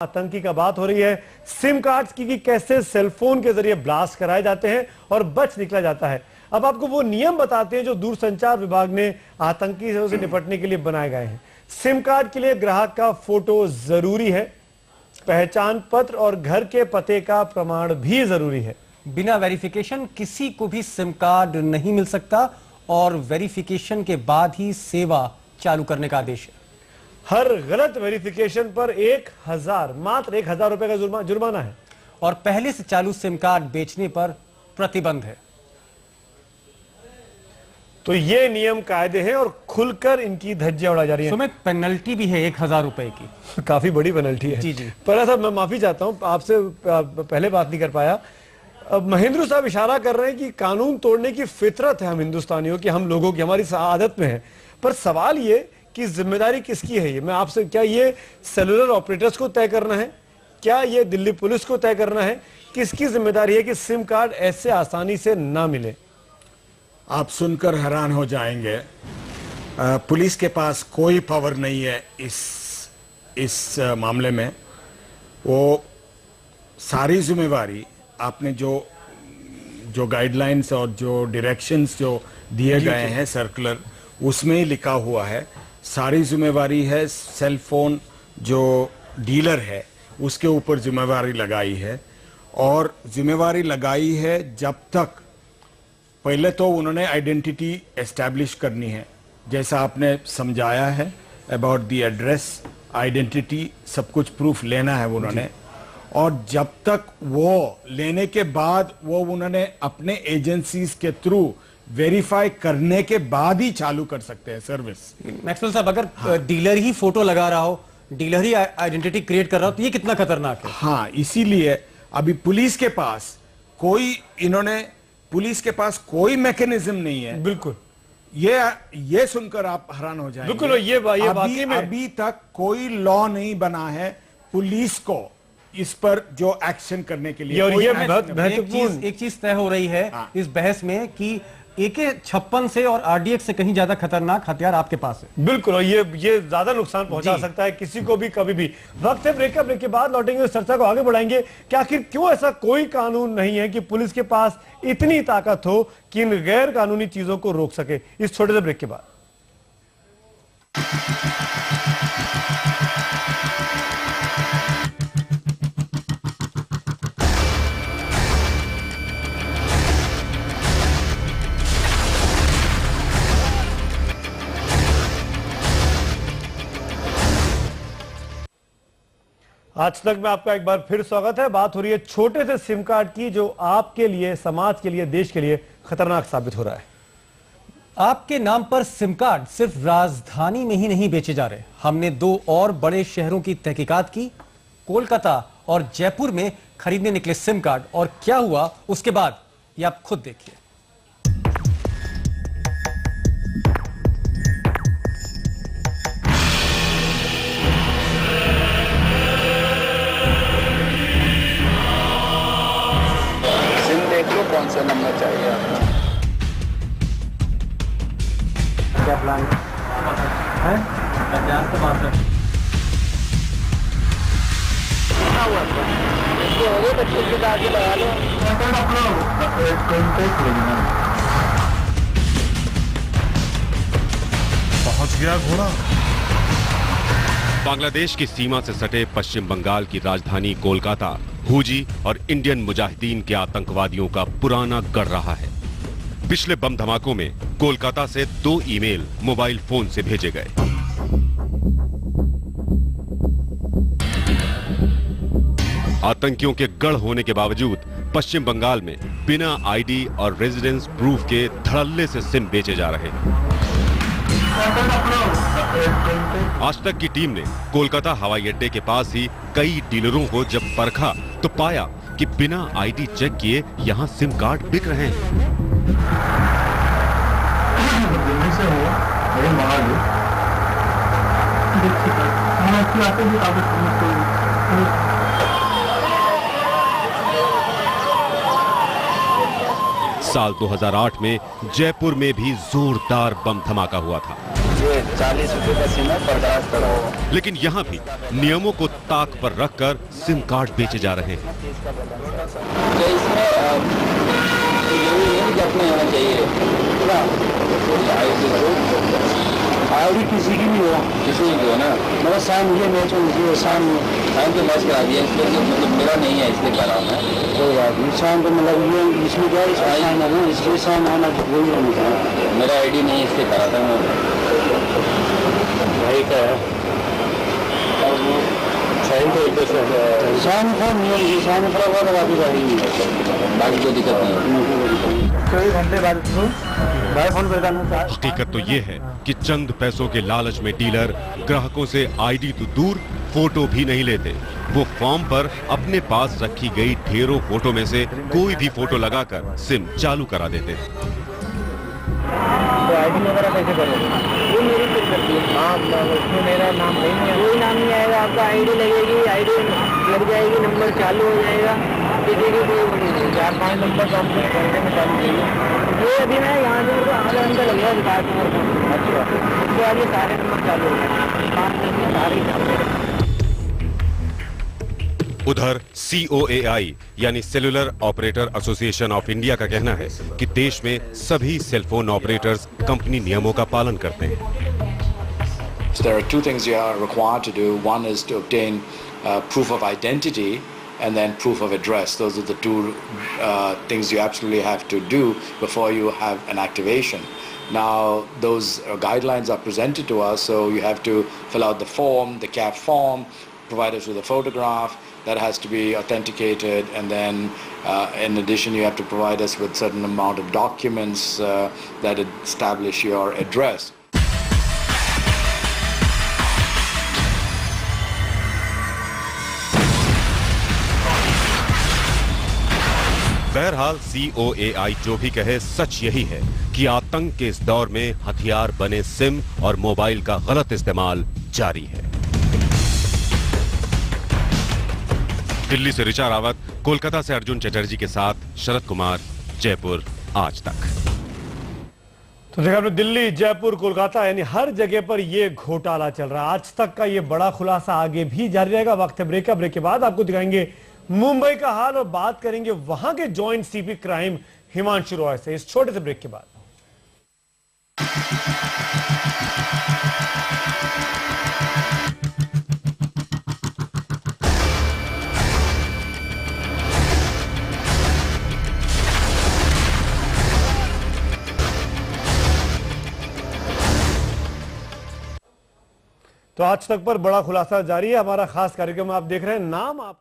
आतंकी का बात हो रही है सिम कार्ड्स की कि कैसे सेलफोन के जरिए ब्लास्ट कराए जाते हैं और बच निकला जाता है। अब आपको वो नियम बताते हैं जो दूरसंचार विभाग ने आतंकी से निपटने के लिए बनाए गए हैं। सिम कार्ड के लिए ग्राहक का फोटो जरूरी है, पहचान पत्र और घर के पते का प्रमाण भी जरूरी है। बिना वेरिफिकेशन किसी को भी सिम कार्ड नहीं मिल सकता और वेरिफिकेशन के बाद ही सेवा चालू करने का आदेश है। हर गलत वेरिफिकेशन पर मात्र 1000 रुपए का जुर्माना है और पहले से चालू सिम कार्ड बेचने पर प्रतिबंध है। तो ये नियम कायदे हैं और खुलकर इनकी धज्जियां उड़ा जा रही हैं। सुमित, पेनल्टी भी है 1000 रुपए की। काफी बड़ी पेनल्टी है। जी जी। पर साहब मैं माफी चाहता हूं, आपसे पहले बात नहीं कर पाया। महेंद्र साहब इशारा कर रहे हैं कि कानून तोड़ने की फितरत है हम हिंदुस्तानियों की, हम लोगों की, हमारी आदत में है। पर सवाल ये कि जिम्मेदारी किसकी है? ये मैं आपसे, क्या ये सेलुलर ऑपरेटर्स को तय करना है? क्या ये दिल्ली पुलिस को तय करना है? किसकी जिम्मेदारी है कि सिम कार्ड ऐसे आसानी से ना मिले? आप सुनकर हैरान हो जाएंगे, पुलिस के पास कोई पावर नहीं है इस मामले में। वो सारी जिम्मेवारी आपने जो गाइडलाइंस और जो डायरेक्शंस जो दिए गए हैं सर्कुलर, उसमें ही लिखा हुआ है। सारी जिम्मेवारी है सेल फोन जो डीलर है उसके ऊपर जिम्मेवारी लगाई है। और जिम्मेवारी लगाई है जब तक पहले तो उन्होंने आइडेंटिटी एस्टैब्लिश करनी है, जैसा आपने समझाया है अबाउट द एड्रेस, आइडेंटिटी, सब कुछ प्रूफ लेना है उन्होंने। और जब तक वो लेने के बाद वो उन्होंने अपने एजेंसीज के थ्रू वेरीफाई करने के बाद ही चालू कर सकते हैं सर्विस। मैक्सवेल साहब, अगर डीलर ही फोटो लगा रहा हो, डीलर ही आइडेंटिटी क्रिएट कर रहा हो, तो ये कितना खतरनाक है? हाँ, इसीलिए अभी पुलिस के पास कोई मैकेनिज्म नहीं है। बिल्कुल, ये सुनकर आप हैरान हो जाएंगे। बिल्कुल, ये बाकी में अभी तक कोई लॉ नहीं बना है पुलिस को इस पर जो एक्शन करने के लिए। और ये महत्वपूर्ण एक चीज तय हो रही है इस बहस में कि AK-56 से और RDX से कहीं ज्यादा खतरनाक हथियार आपके पास है। बिल्कुल, और ये ज्यादा नुकसान पहुंचा सकता है किसी को भी, कभी भी। वक्त है ब्रेक के बाद लौटेंगे, इस चर्चा को आगे बढ़ाएंगे कि आखिर क्यों ऐसा कोई कानून नहीं है कि पुलिस के पास इतनी ताकत हो कि इन गैर कानूनी चीजों को रोक सके। इस छोटे से ब्रेक के बाद आज तक में आपका एक बार फिर स्वागत है। बात हो रही है छोटे से सिम कार्ड की जो आपके लिए, समाज के लिए, देश के लिए खतरनाक साबित हो रहा है। आपके नाम पर सिम कार्ड सिर्फ राजधानी में ही नहीं बेचे जा रहे। हमने 2 और बड़े शहरों की तहकीकात की, कोलकाता और जयपुर में खरीदने निकले सिम कार्ड, और क्या हुआ उसके बाद ये आप खुद देखिए। कौन सा नंबर चाहिए आपको? क्या प्लान है? तो बात है। बच्चे की दादी लगा लो। पहुंच गया घोड़ा। बांग्लादेश की सीमा से सटे पश्चिम बंगाल की राजधानी कोलकाता हुजी और इंडियन मुजाहिदीन के आतंकवादियों का पुराना गढ़ रहा है। पिछले बम धमाकों में कोलकाता से 2 ईमेल मोबाइल फोन से भेजे गए। आतंकियों के गढ़ होने के बावजूद पश्चिम बंगाल में बिना आईडी और रेजिडेंस प्रूफ के धड़ल्ले से सिम बेचे जा रहे हैं। आज तक की टीम ने कोलकाता हवाई अड्डे के पास ही कई डीलरों को जब परखा तो पाया कि बिना आईडी चेक किए यहां सिम कार्ड बिक रहे हैं। साल 2008 में जयपुर में भी जोरदार बम धमाका हुआ था। ये 40 रुपए का सिम है, 50 का हो। लेकिन यहाँ भी नियमों को ताक पर रखकर सिम कार्ड बेचे जा रहे हैं। तो इसमें जरूरी नहीं कि अपने होना चाहिए आईडी किसी की भी हो, किसी की हो ना। मेरा शाम ये मैच हो, मुझे शाम तो मैच करा दिया, इसलिए मतलब मेरा नहीं है, इसलिए करा मैं। कोई बात नहीं, शाम तो मतलब ये इसमें क्या है, इसलिए शाम आना वही होना चाहिए। मेरा आईडी नहीं है, इसलिए करा था मैं। भाई का है शाम को नहीं, शाम थोड़ा बहुत बाकी गाड़ी नहीं है, बाकी कोई दिक्कत नहीं है। 24 घंटे बाद फोन करता। हकीकत तो ये है कि चंद पैसों के लालच में डीलर ग्राहकों से आईडी तो दूर फोटो भी नहीं लेते। वो फॉर्म पर अपने पास रखी गई ढेरों फोटो में से कोई भी फोटो लगाकर सिम चालू करा देते हैं। तो आईडी वगैरह कैसे करोगे? वो मेरी फिर करती है। हाँ, उसमें मेरा नाम नहीं है, कोई नाम नहीं आएगा आपका। आईडी लगेगी, आईडी लग जाएगी, नंबर चालू हो जाएगा, किसी की कोई वो नहीं। 4-5 नंबर तो हमको घंटे में चालू चाहिए। ये अभी मैं यहाँ से आधा घंटा लगेगा विकास नंबर को। अच्छा, उसके बाद ये सारे नंबर चालू हो गए, 5 दिन में सारे चालू हो गए। उधर COAI यानी cellular operator association of India का कहना है कि देश में सभी सेलफोन ऑपरेटर्स कंपनी नियमों का पालन करते हैं। So there are two things you are required to do. One is to obtain proof of identity and then proof of address. Those are the two things you absolutely have to do before you have an activation. Now those guidelines are presented to us, so you have to fill out the form, the CAF form, provide us with a photograph that has to be authenticated, and then in addition you have to provide us with certain amount of documents that establish your address. बहरहाल COAI जो भी कहे, सच यही है कि आतंक के इस दौर में हथियार बने सिम और मोबाइल का गलत इस्तेमाल जारी है। दिल्ली से ऋचा रावत, कोलकाता से अर्जुन चटर्जी के साथ शरद कुमार, जयपुर आज तक। तो देखा आपने, दिल्ली, जयपुर, कोलकाता यानी हर जगह पर यह घोटाला चल रहा है। आज तक का यह बड़ा खुलासा आगे भी जारी रहेगा। वक्त है ब्रेक का। ब्रेक के बाद आपको दिखाएंगे मुंबई का हाल और बात करेंगे वहां के joint CP crime Himanshu Roy से, इस छोटे से ब्रेक के बाद। तो आज तक पर बड़ा खुलासा जारी है। हमारा खास कार्यक्रम आप देख रहे हैं। नाम आप